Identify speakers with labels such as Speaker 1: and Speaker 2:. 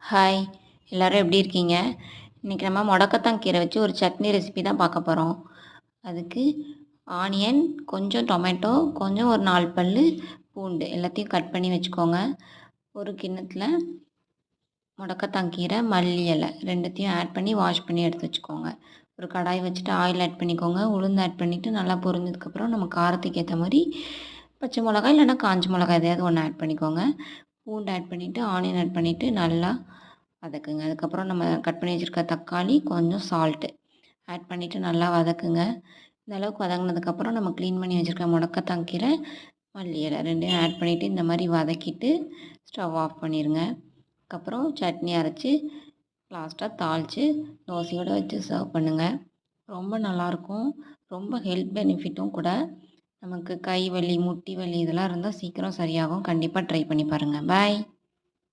Speaker 1: Hi! எல்லோரும் எப்படி இருக்கீங்க? இன்றைக்கி நம்ம முடக்கத்தான் கீரை வச்சு ஒரு சட்னி ரெசிபி தான் பார்க்க போகிறோம். அதுக்கு ஆனியன், கொஞ்சம் டொமேட்டோ, கொஞ்சம் ஒரு 4 பல்லு பூண்டு எல்லாத்தையும் கட் பண்ணி வச்சுக்கோங்க. ஒரு கிண்ணத்தில் முடக்கத்தான் கீரை, மல்லி இலை 2த்தையும் ஆட் பண்ணி வாஷ் பண்ணி எடுத்து வச்சுக்கோங்க. ஒரு கடாய் வச்சுட்டு ஆயில் ஆட் பண்ணிக்கோங்க. உளுந்து ஆட் பண்ணிவிட்டு நல்லா பொரிஞ்சதுக்கப்புறம் நம்ம காரத்துக்கு ஏற்ற மாதிரி பச்சை மிளகாய் இல்லைன்னா காஞ்ச மிளகாய் எதையாவது ஒன்று ஆட் பண்ணிக்கோங்க. பூண்டு ஆட் பண்ணிவிட்டு ஆனியன் ஆட் பண்ணிவிட்டு நல்லா வதக்குங்க. அதுக்கப்புறம் நம்ம கட் பண்ணி வச்சுருக்க தக்காளி, கொஞ்சம் சால்ட்டு ஆட் பண்ணிவிட்டு நல்லா வதக்குங்க. இந்த அளவுக்கு வதங்கினதுக்கப்புறம் நம்ம க்ளீன் பண்ணி வச்சுருக்க முடக்கத்தான் கீரை, மல்லி இலை 2யும் ஆட் பண்ணிவிட்டு இந்த மாதிரி வதக்கிட்டு ஸ்டவ் ஆஃப் பண்ணிடுங்க. அதுக்கப்புறம் சட்னி அரைச்சி லாஸ்ட்டாக தாளித்து தோசையோடு வச்சு சர்வ் பண்ணுங்கள். ரொம்ப நல்லாயிருக்கும். ரொம்ப ஹெல்த் பெனிஃபிட்டும் கூட. நமக்கு கை வலி, முட்டி வலி இதெல்லாம் இருந்தால் சீக்கிரம் சரியாகும். கண்டிப்பாக ட்ரை பண்ணி பாருங்கள். பாய்.